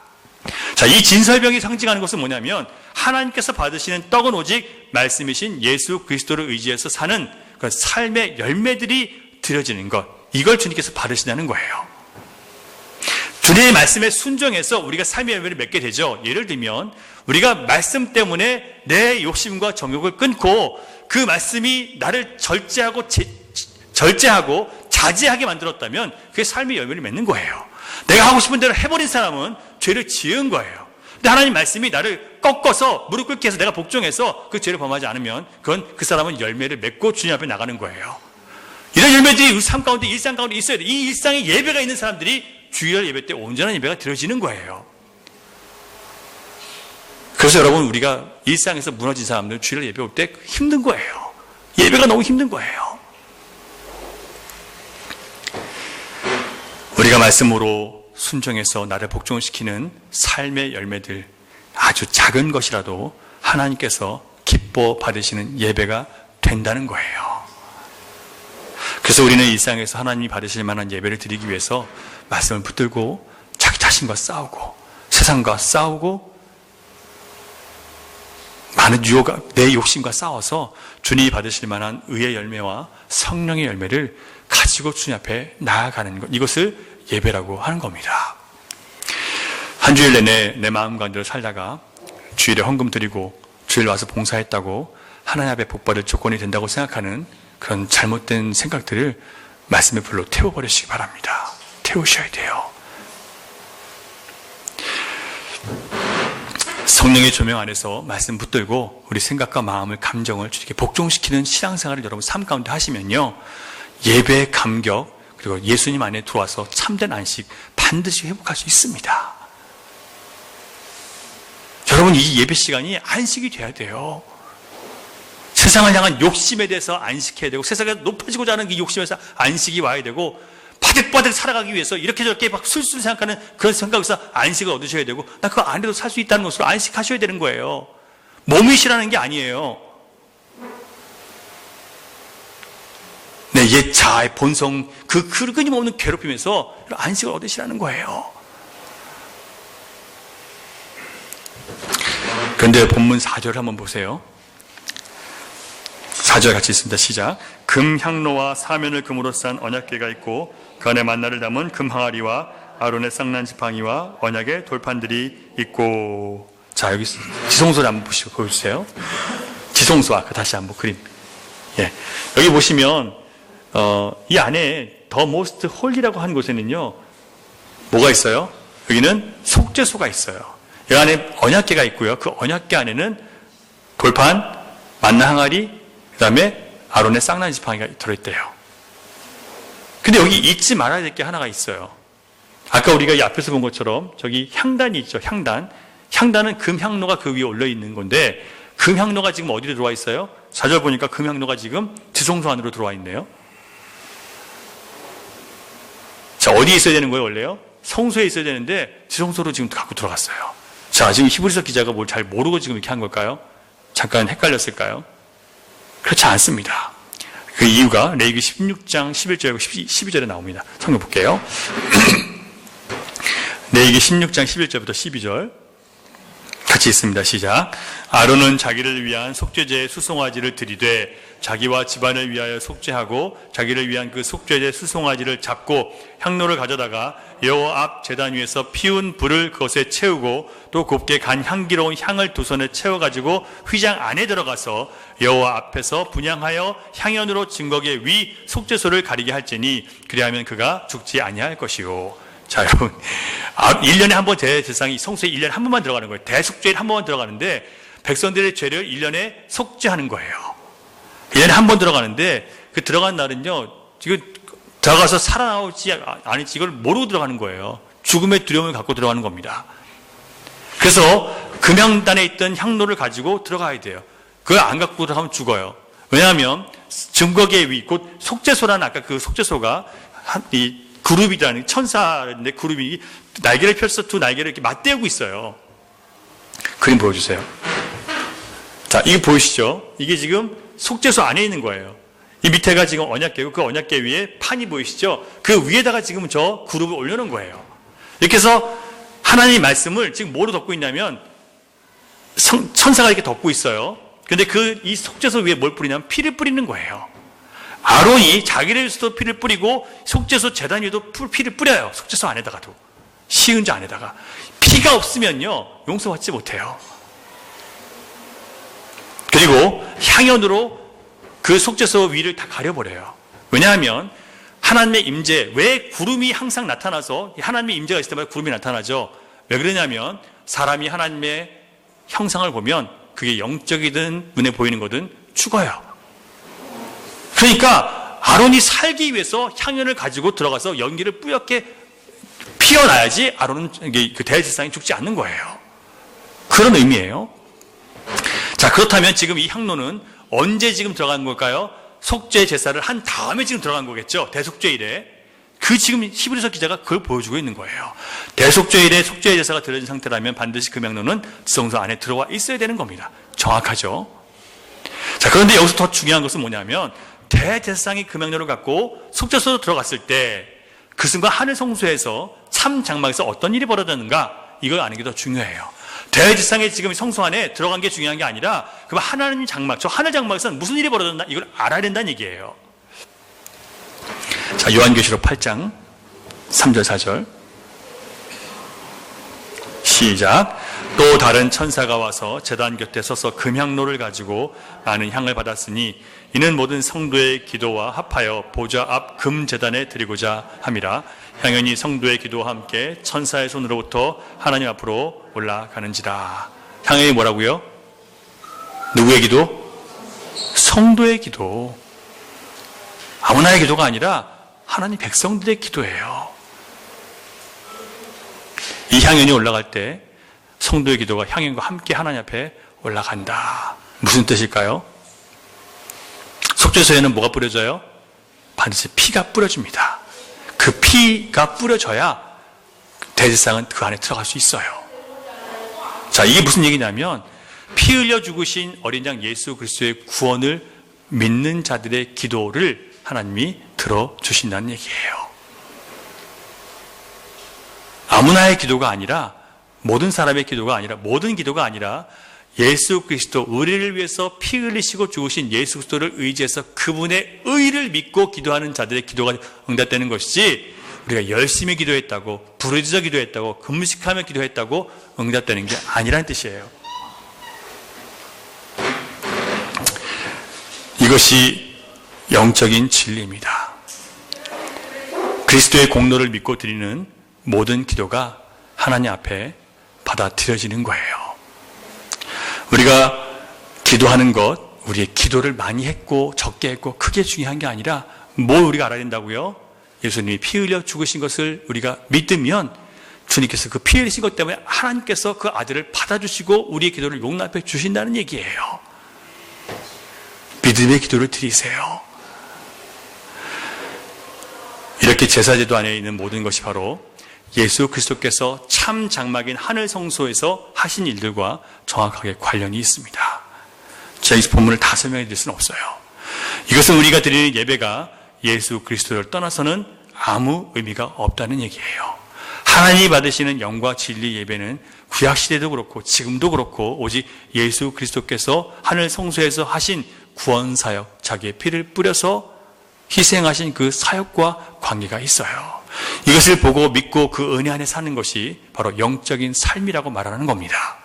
자, 이 진설병이 상징하는 것은 뭐냐면 하나님께서 받으시는 떡은 오직 말씀이신 예수 그리스도를 의지해서 사는 그 삶의 열매들이 드려지는 것, 이걸 주님께서 받으시냐는 거예요. 주님의 말씀에 순종해서 우리가 삶의 열매를 맺게 되죠. 예를 들면 우리가 말씀 때문에 내 욕심과 정욕을 끊고 그 말씀이 나를 절제하고 자제하게 만들었다면 그게 삶의 열매를 맺는 거예요. 내가 하고 싶은 대로 해버린 사람은 죄를 지은 거예요. 근데 하나님 말씀이 나를 꺾어서 무릎 꿇게 해서 내가 복종해서 그 죄를 범하지 않으면 그건 그 사람은 열매를 맺고 주님 앞에 나가는 거예요. 이런 열매들이 우리 삶 가운데, 일상 가운데 있어야 돼. 이 일상에 예배가 있는 사람들이 주일 예배 때 온전한 예배가 드려지는 거예요. 그래서 여러분, 우리가 일상에서 무너진 사람들 주일 예배 올 때 힘든 거예요. 예배가 너무 힘든 거예요. 우리가 말씀으로 순종해서 나를 복종시키는 삶의 열매들, 아주 작은 것이라도 하나님께서 기뻐 받으시는 예배가 된다는 거예요. 그래서 우리는 일상에서 하나님이 받으실 만한 예배를 드리기 위해서 말씀을 붙들고 자기 자신과 싸우고 세상과 싸우고 많은 유혹과 내 욕심과 싸워서 주님이 받으실 만한 의의 열매와 성령의 열매를 가지고 주님 앞에 나아가는 것, 이것을 예배라고 하는 겁니다. 한 주일 내내 내 마음 가운데로 살다가 주일에 헌금 드리고 주일 와서 봉사했다고 하나님 앞에 복받을 조건이 된다고 생각하는 그런 잘못된 생각들을 말씀의 불로 태워버리시기 바랍니다. 태우셔야 돼요. 성령의 조명 안에서 말씀 붙들고 우리 생각과 마음을, 감정을 주님께 복종시키는 신앙생활을 여러분 삶 가운데 하시면요, 예배의 감격 그리고 예수님 안에 들어와서 참된 안식 반드시 회복할 수 있습니다. 여러분, 이 예배 시간이 안식이 돼야 돼요. 세상을 향한 욕심에 대해서 안식해야 되고, 세상에서 높아지고자 하는 그 욕심에서 안식이 와야 되고, 바득바득 살아가기 위해서 이렇게 저렇게 막 술술 생각하는 그런 생각에서 안식을 얻으셔야 되고, 나 그거 안에도 살 수 있다는 것으로 안식하셔야 되는 거예요. 몸이 싫어하는 게 아니에요. 내 옛 자아의 본성, 그 끊임없는 괴롭힘에서 안식을 얻으시라는 거예요. 그런데 본문 4절을 한번 보세요. 4절 같이 있습니다. 시작. 금향로와 사면을 금으로 싼 언약궤가 있고 그 안에 만나를 담은 금항아리와 아론의 쌍난 지팡이와 언약의 돌판들이 있고. 자, 여기 지성소를 한번 보여주세요. 지성소, 아까 다시 한번 그림. 예, 여기 보시면 이 안에 더 모스트 홀리라고 한 곳에는요, 뭐가 있어요? 여기는 속죄소가 있어요. 이 안에 언약궤가 있고요. 그 언약궤 안에는 돌판, 만나 항아리, 그 다음에 아론의 쌍난 지팡이가 들어있대요. 근데 여기 잊지 말아야 될 게 하나가 있어요. 아까 우리가 이 앞에서 본 것처럼 저기 향단이 있죠. 향단은 금향로가 그 위에 올려있는 건데, 금향로가 지금 어디로 들어와 있어요? 4절 보니까 금향로가 지금 지성소 안으로 들어와 있네요. 자, 어디에 있어야 되는 거예요, 원래요? 성소에 있어야 되는데 지성소로 지금 갖고 들어갔어요. 자, 지금 히브리서 기자가 뭘 잘 모르고 지금 이렇게 한 걸까요? 잠깐 헷갈렸을까요? 그렇지 않습니다. 그 이유가 레위기 16장 11절이고 12절에 나옵니다. 성경 볼게요. 레위기 16장 11절부터 12절 같이 있습니다. 시작. 아론은 자기를 위한 속죄제의 수송아지를 드리되 자기와 집안을 위하여 속죄하고 자기를 위한 그 속죄제 수송아지를 잡고 향로를 가져다가 여호와 앞 제단 위에서 피운 불을 그것에 채우고 또 곱게 간 향기로운 향을 두 손에 채워가지고 휘장 안에 들어가서 여호와 앞에서 분향하여 향연으로 증거계 위 속죄소를 가리게 할지니 그리하면 그가 죽지 아니할 것이요. 자, 여러분, 1년에 한 번 대제사장이 성소에 1년에 한 번만 들어가는 거예요. 대속죄일 한 번만 들어가는데 백성들의 죄를 1년에 속죄하는 거예요. 1년에 한 번 들어가는데 그 들어간 날은요, 지금 들어가서 살아나올지 아닐지 이걸 모르고 들어가는 거예요. 죽음의 두려움을 갖고 들어가는 겁니다. 그래서 금향단에 있던 향로를 가지고 들어가야 돼요. 그걸 안 갖고 들어가면 죽어요. 왜냐하면 증거계 위, 곧 속죄소라는 아까 그 속죄소가 이 그룹이라는 천사인데 그룹이 날개를 펼쳐서 두 날개를 이렇게 맞대고 있어요. 그림 보여주세요. 자, 이게 보이시죠? 이게 지금 속죄소 안에 있는 거예요. 이 밑에가 지금 언약궤고 그 언약궤 위에 판이 보이시죠? 그 위에다가 지금 저 그룹을 올려놓은 거예요. 이렇게 해서 하나님의 말씀을 지금 뭐로 덮고 있냐면 천사가 이렇게 덮고 있어요. 근데 이 속죄소 위에 뭘 뿌리냐면 피를 뿌리는 거예요. 아론이 자기를 위해서도 피를 뿌리고 속죄소 제단 위에도 피를 뿌려요. 속죄소 안에다가도. 시은자 안에다가. 피가 없으면요, 용서받지 못해요. 그리고 향연으로 그 속죄소 위를 다 가려버려요. 왜냐하면 하나님의 임재, 왜 구름이 항상 나타나서 하나님의 임재가 있을 때마다 구름이 나타나죠. 왜 그러냐면 사람이 하나님의 형상을 보면 그게 영적이든 눈에 보이는 거든 죽어요. 그러니까 아론이 살기 위해서 향연을 가지고 들어가서 연기를 뿌옇게 피워놔야지 아론은 그 대제사장이 죽지 않는 거예요. 그런 의미예요. 자, 그렇다면 지금 이 향로는 언제 지금 들어간 걸까요? 속죄 제사를 한 다음에 지금 들어간 거겠죠. 대속죄일에. 그 지금 히브리서 기자가 그걸 보여주고 있는 거예요. 대속죄일에 속죄 제사가 드려진 상태라면 반드시 그 향로는 지성소 안에 들어와 있어야 되는 겁니다. 정확하죠. 자, 그런데 여기서 더 중요한 것은 뭐냐면 대제사장이 금향로를 갖고 속죄소로 들어갔을 때 그 순간 하늘 성소에서 참 장막에서 어떤 일이 벌어졌는가, 이걸 아는 게 더 중요해요. 대제사장이 지금 성소 안에 들어간 게 중요한 게 아니라 그 하나님 장막, 저 하늘 장막에서는 무슨 일이 벌어졌나, 이걸 알아야 된다는 얘기예요. 자, 요한계시록 8장 3절 4절 시작. 또 다른 천사가 와서 제단 곁에 서서 금향로를 가지고 많은 향을 받았으니 이는 모든 성도의 기도와 합하여 보좌 앞 금제단에 드리고자 함이라. 향연이 성도의 기도와 함께 천사의 손으로부터 하나님 앞으로 올라가는지라. 향연이 뭐라고요? 누구의 기도? 성도의 기도. 아무나의 기도가 아니라 하나님 백성들의 기도예요. 이 향연이 올라갈 때 성도의 기도가 향연과 함께 하나님 앞에 올라간다. 무슨 뜻일까요? 속죄소에는 뭐가 뿌려져요? 반드시 피가 뿌려집니다. 그 피가 뿌려져야 대제사장은 그 안에 들어갈 수 있어요. 자, 이게 무슨 얘기냐면 피 흘려 죽으신 어린 양 예수 그리스도의 구원을 믿는 자들의 기도를 하나님이 들어주신다는 얘기예요. 아무나의 기도가 아니라, 모든 사람의 기도가 아니라, 모든 기도가 아니라 예수 그리스도, 우리를 위해서 피 흘리시고 죽으신 예수 그리스도를 의지해서 그분의 의를 믿고 기도하는 자들의 기도가 응답되는 것이지, 우리가 열심히 기도했다고, 부르짖어 기도했다고, 금식하며 기도했다고 응답되는 게 아니라는 뜻이에요. 이것이 영적인 진리입니다. 그리스도의 공로를 믿고 드리는 모든 기도가 하나님 앞에 받아들여지는 거예요. 우리가 기도하는 것, 우리의 기도를 많이 했고 적게 했고 크게 중요한 게 아니라 뭘 우리가 알아야 된다고요? 예수님이 피 흘려 죽으신 것을 우리가 믿으면 주님께서 그 피 흘리신 것 때문에 하나님께서 그 아들을 받아주시고 우리의 기도를 용납해 주신다는 얘기예요. 믿음의 기도를 드리세요. 이렇게 제사제도 안에 있는 모든 것이 바로 예수 그리스도께서 참 장막인 하늘 성소에서 하신 일들과 정확하게 관련이 있습니다. 제가 이 본문을 다 설명해 드릴 수는 없어요. 이것은 우리가 드리는 예배가 예수 그리스도를 떠나서는 아무 의미가 없다는 얘기예요. 하나님이 받으시는 영과 진리 예배는 구약시대도 그렇고 지금도 그렇고 오직 예수 그리스도께서 하늘 성소에서 하신 구원사역, 자기의 피를 뿌려서 희생하신 그 사역과 관계가 있어요. 이것을 보고 믿고 그 은혜 안에 사는 것이 바로 영적인 삶이라고 말하는 겁니다.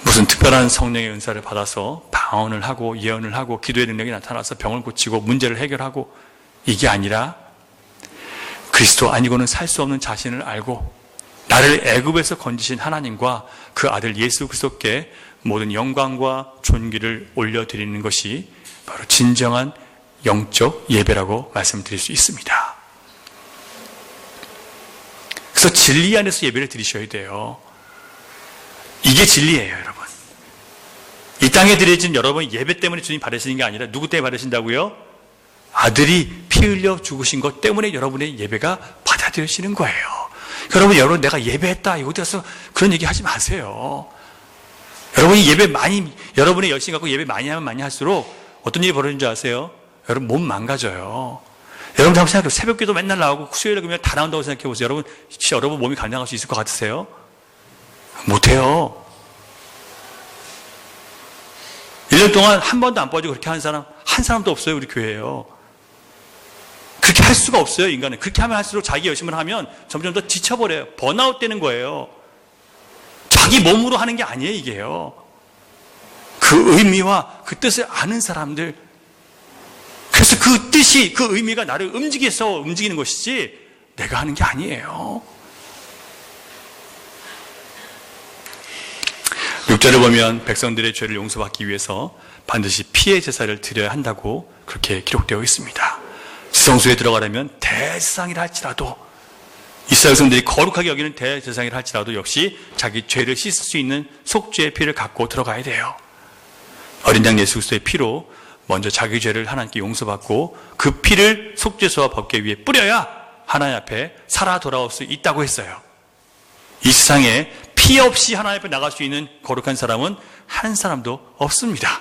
무슨 특별한 성령의 은사를 받아서 방언을 하고 예언을 하고 기도의 능력이 나타나서 병을 고치고 문제를 해결하고 이게 아니라 그리스도 아니고는 살 수 없는 자신을 알고 나를 애굽에서 건지신 하나님과 그 아들 예수 그리스도께 모든 영광과 존귀를 올려드리는 것이 바로 진정한 영적 예배라고 말씀드릴 수 있습니다. 그래서 진리 안에서 예배를 드리셔야 돼요. 이게 진리예요, 여러분. 이 땅에 드려진 여러분 예배 때문에 주님 받으시는 게 아니라 누구 때문에 받으신다고요? 아들이 피 흘려 죽으신 것 때문에 여러분의 예배가 받아들여지는 거예요. 여러분 내가 예배했다 이거 어디 가서 그런 얘기 하지 마세요. 여러분이 예배 많이 여러분의 열심히 갖고 예배 많이 하면 많이 할수록 어떤 일이 벌어지는 줄 아세요? 여러분 몸 망가져요. 여러분 한번 생각해보세요. 새벽기도 맨날 나오고 수요일에 그러면 다 나온다고 생각해보세요. 여러분 몸이 감당할 수 있을 것 같으세요? 못해요. 1년 동안 한 번도 안 빠지고 그렇게 하는 사람 한 사람도 없어요. 우리 교회에요. 그렇게 할 수가 없어요. 인간은. 그렇게 하면 할수록 자기 열심을 하면 점점 더 지쳐버려요. 번아웃 되는 거예요. 자기 몸으로 하는 게 아니에요. 이게요. 그 의미와 그 뜻을 아는 사람들, 그래서 그 뜻이 그 의미가 나를 움직여서 움직이는 것이지 내가 하는 게 아니에요. 6절을 보면 백성들의 죄를 용서받기 위해서 반드시 피의 제사를 드려야 한다고 그렇게 기록되어 있습니다. 지성소에 들어가려면 대제사장이라 할지라도 이스라엘 백성들이 거룩하게 여기는 대제사장이라 할지라도 역시 자기 죄를 씻을 수 있는 속죄의 피를 갖고 들어가야 돼요. 어린 양 예수 그리스도의 피로 먼저 자기 죄를 하나님께 용서받고 그 피를 속죄소와 법궤 위에 뿌려야 하나님 앞에 살아 돌아올 수 있다고 했어요. 이 세상에 피 없이 하나님 앞에 나갈 수 있는 거룩한 사람은 한 사람도 없습니다.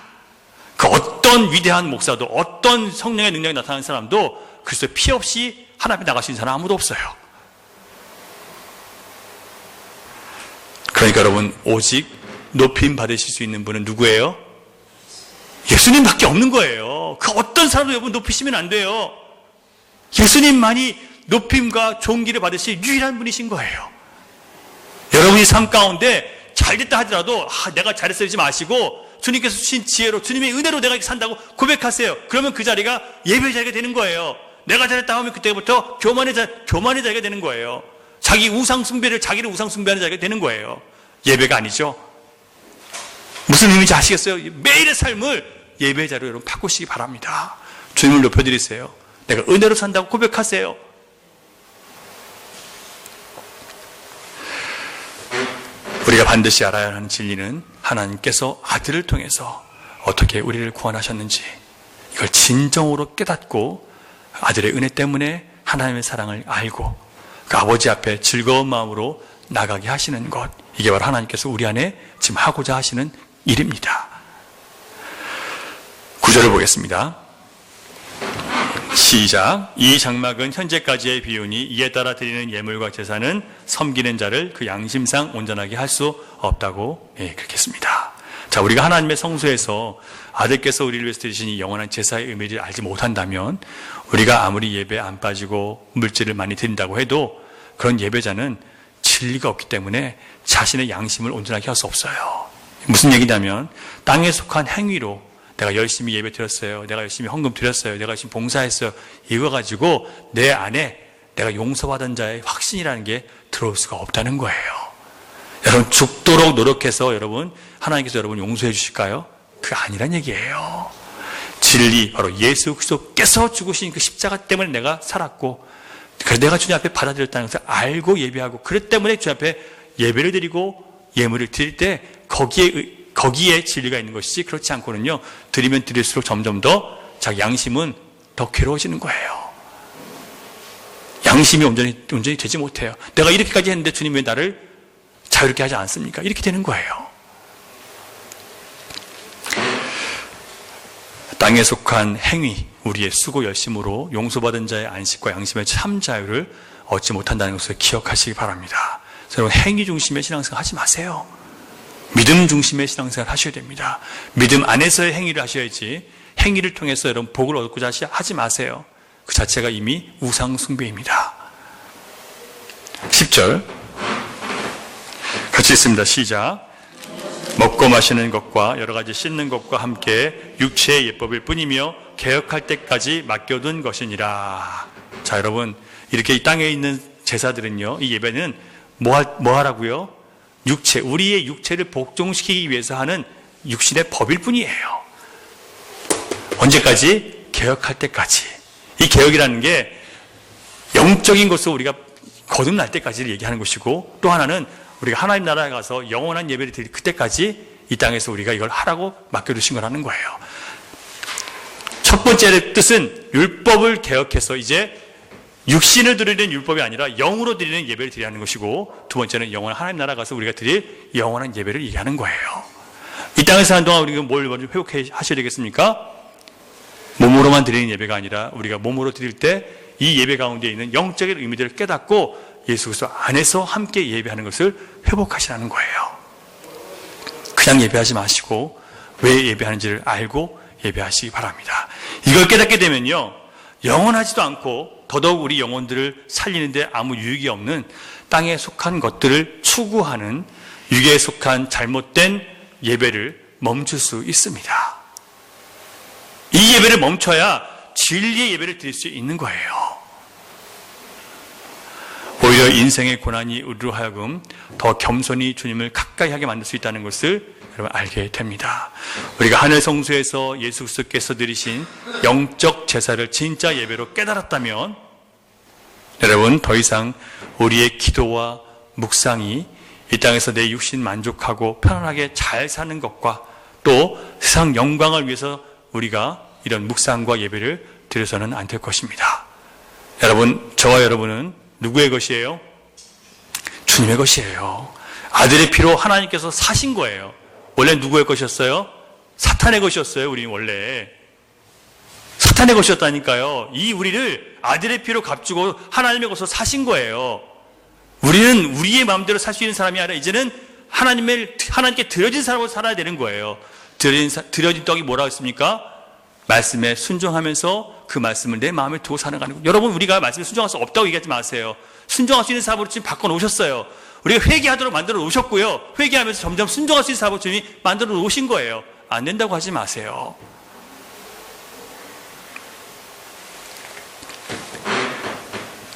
그 어떤 위대한 목사도 어떤 성령의 능력이 나타나는 사람도 그리스도의 피 없이 하나님 앞에 나갈 수 있는 사람 아무도 없어요. 그러니까 여러분 오직 높임 받으실 수 있는 분은 누구예요? 예수님밖에 없는 거예요. 그 어떤 사람도 여러분 높이시면 안 돼요. 예수님만이 높임과 존귀를 받으실 유일한 분이신 거예요. 여러분이 삶 가운데 잘됐다 하더라도 내가 잘했어 이러지 마시고 주님께서 주신 지혜로 주님의 은혜로 내가 이렇게 산다고 고백하세요. 그러면 그 자리가 예배의 자리가 되는 거예요. 내가 잘했다 하면 그때부터 교만의 자리가 되는 거예요. 자기를 우상 숭배하는 자리가 되는 거예요. 예배가 아니죠. 무슨 의미인지 아시겠어요? 매일의 삶을 예배의 자리로 여러분 바꾸시기 바랍니다. 주님을 높여드리세요. 내가 은혜로 산다고 고백하세요. 우리가 반드시 알아야 하는 진리는 하나님께서 아들을 통해서 어떻게 우리를 구원하셨는지 이걸 진정으로 깨닫고 아들의 은혜 때문에 하나님의 사랑을 알고 그 아버지 앞에 즐거운 마음으로 나가게 하시는 것, 이게 바로 하나님께서 우리 안에 지금 하고자 하시는 일입니다. 9절을 보겠습니다. 시작. 이 장막은 현재까지의 비유니 이에 따라 드리는 예물과 제사는 섬기는 자를 그 양심상 온전하게 할 수 없다고 그렇게 했습니다. 자, 우리가 하나님의 성소에서 아들께서 우리를 위해서 드리신 이 영원한 제사의 의미를 알지 못한다면 우리가 아무리 예배 안 빠지고 물질을 많이 드린다고 해도 그런 예배자는 진리가 없기 때문에 자신의 양심을 온전하게 할 수 없어요. 무슨 얘기냐면 땅에 속한 행위로 내가 열심히 예배 드렸어요. 내가 열심히 헌금 드렸어요. 내가 열심히 봉사했어요. 이거 가지고 내 안에 내가 용서받은 자의 확신이라는 게 들어올 수가 없다는 거예요. 여러분 죽도록 노력해서 여러분 하나님께서 여러분 용서해 주실까요? 그게 아니란 얘기예요. 진리 바로 예수 그리스도께서 죽으신 그 십자가 때문에 내가 살았고 그래서 내가 주님 앞에 받아들였다는 것을 알고 예배하고 그렇기 때문에 주님 앞에 예배를 드리고 예물을 드릴 때 거기에 진리가 있는 것이지 그렇지 않고는요 드리면 드릴수록 점점 더 자기 양심은 더 괴로워지는 거예요. 양심이 온전히 되지 못해요. 내가 이렇게까지 했는데 주님 왜 나를 자유롭게 하지 않습니까? 이렇게 되는 거예요. 땅에 속한 행위, 우리의 수고 열심으로 용서받은 자의 안식과 양심의 참 자유를 얻지 못한다는 것을 기억하시기 바랍니다. 여러분, 행위 중심의 신앙생활 하지 마세요. 믿음 중심의 신앙생활 하셔야 됩니다. 믿음 안에서의 행위를 하셔야지 행위를 통해서 여러분 복을 얻고자 하지 마세요. 그 자체가 이미 우상 숭배입니다. 10절 같이 읽습니다. 시작. 먹고 마시는 것과 여러 가지 씻는 것과 함께 육체의 예법일 뿐이며 개혁할 때까지 맡겨둔 것이니라. 자, 여러분, 이렇게 이 땅에 있는 제사들은요, 이 예배는 뭐 하라고요? 우리의 육체를 복종시키기 위해서 하는 육신의 법일 뿐이에요. 언제까지? 개혁할 때까지. 이 개혁이라는 게 영적인 것으로 우리가 거듭날 때까지를 얘기하는 것이고, 또 하나는 우리가 하나님 나라에 가서 영원한 예배를 드릴 그때까지 이 땅에서 우리가 이걸 하라고 맡겨두신 거라는 거예요. 첫 번째 뜻은 율법을 개혁해서 이제 육신을 드리는 율법이 아니라 영으로 드리는 예배를 드리는 것이고, 두 번째는 영원한 하나님 나라 가서 우리가 드릴 영원한 예배를 얘기하는 거예요. 이 땅에서 사는 동안 우리가 뭘 먼저 회복해 하셔야 되겠습니까? 몸으로만 드리는 예배가 아니라 우리가 몸으로 드릴 때 이 예배 가운데 있는 영적인 의미들을 깨닫고 예수 그리스도 안에서 함께 예배하는 것을 회복하시라는 거예요. 그냥 예배하지 마시고 왜 예배하는지를 알고 예배하시기 바랍니다. 이걸 깨닫게 되면요, 영원하지도 않고 더더욱 우리 영혼들을 살리는데 아무 유익이 없는 땅에 속한 것들을 추구하는 육에 속한 잘못된 예배를 멈출 수 있습니다. 이 예배를 멈춰야 진리의 예배를 드릴 수 있는 거예요. 오히려 인생의 고난이 우리로 하여금 더 겸손히 주님을 가까이 하게 만들 수 있다는 것을 여러분 알게 됩니다. 우리가 하늘 성소에서 예수 그리스도께서 드리신 영적 제사를 진짜 예배로 깨달았다면 여러분 더 이상 우리의 기도와 묵상이 이 땅에서 내 육신 만족하고 편안하게 잘 사는 것과 또 세상 영광을 위해서 우리가 이런 묵상과 예배를 드려서는 안 될 것입니다. 여러분, 저와 여러분은 누구의 것이에요? 주님의 것이에요. 아들의 피로 하나님께서 사신 거예요. 원래 누구의 것이었어요? 사탄의 것이었어요. 우리 원래 사탄의 것이었다니까요. 이 우리를 아들의 피로 값주고 하나님의 것으로 사신 거예요. 우리는 우리의 마음대로 살 수 있는 사람이 아니라 이제는 하나님께 드려진 사람으로 살아야 되는 거예요. 드려진 떡이 뭐라고 했습니까? 말씀에 순종하면서 그 말씀을 내 마음에 두고 살아가는 거예요. 여러분, 우리가 말씀에 순종할 수 없다고 얘기하지 마세요. 순종할 수 있는 사람으로 지금 바꿔놓으셨어요. 우리가 회개하도록 만들어 놓으셨고요. 회개하면서 점점 순종할 수 있는 사람으로 주님이 만들어 놓으신 거예요. 안 된다고 하지 마세요.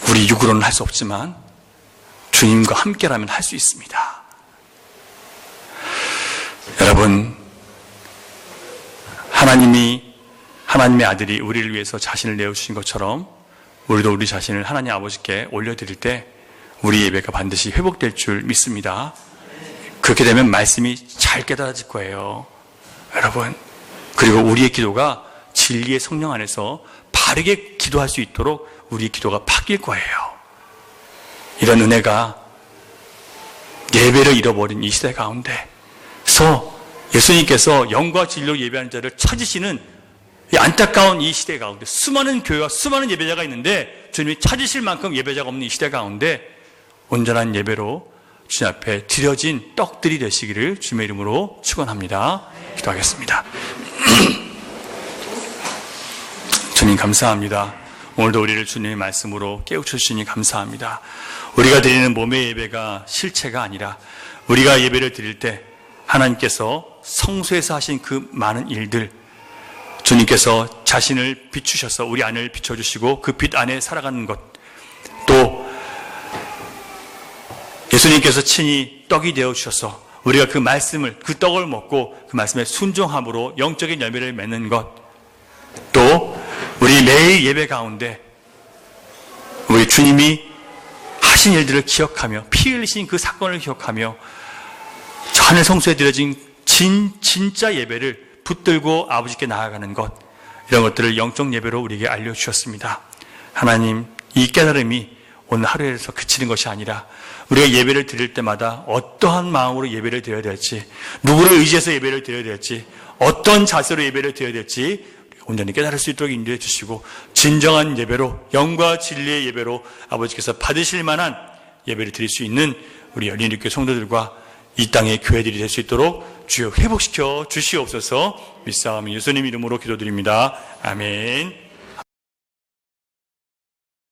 우리 육으로는 할 수 없지만 주님과 함께라면 할 수 있습니다. 여러분, 하나님의 아들이 우리를 위해서 자신을 내어주신 것처럼 우리도 우리 자신을 하나님 아버지께 올려드릴 때 우리 예배가 반드시 회복될 줄 믿습니다. 그렇게 되면 말씀이 잘 깨달아질 거예요. 여러분, 그리고 우리의 기도가 진리의 성령 안에서 바르게 기도할 수 있도록 우리의 기도가 바뀔 거예요. 이런 은혜가 예배를 잃어버린 이 시대 가운데서 예수님께서 영과 진리로 예배하는 자를 찾으시는 이 안타까운 이 시대 가운데 수많은 교회와 수많은 예배자가 있는데 주님이 찾으실 만큼 예배자가 없는 이 시대 가운데 온전한 예배로 주님 앞에 드려진 떡들이 되시기를 주님의 이름으로 축원합니다. 기도하겠습니다. 주님 감사합니다. 오늘도 우리를 주님의 말씀으로 깨우쳐주시니 감사합니다. 우리가 드리는 몸의 예배가 실체가 아니라 우리가 예배를 드릴 때 하나님께서 성소에서 하신 그 많은 일들, 주님께서 자신을 비추셔서 우리 안을 비춰주시고 그 빛 안에 살아가는 것, 또 예수님께서 친히 떡이 되어주셔서 우리가 그 말씀을, 그 떡을 먹고 그 말씀에 순종함으로 영적인 열매를 맺는 것, 또 우리 매일 예배 가운데 우리 주님이 하신 일들을 기억하며 피 흘리신 그 사건을 기억하며 하늘 성소에 드려진 진짜 예배를 붙들고 아버지께 나아가는 것, 이런 것들을 영적 예배로 우리에게 알려주셨습니다. 하나님, 이 깨달음이 오늘 하루에서 그치는 것이 아니라 우리가 예배를 드릴 때마다 어떠한 마음으로 예배를 드려야 될지, 누구를 의지해서 예배를 드려야 될지, 어떤 자세로 예배를 드려야 될지 온전히 깨달을 수 있도록 인도해 주시고, 진정한 예배로, 영과 진리의 예배로 아버지께서 받으실 만한 예배를 드릴 수 있는 우리 열린교회 성도들과 이 땅의 교회들이 될 수 있도록 주여 회복시켜 주시옵소서. 믿사오며 예수님 이름으로 기도드립니다. 아멘.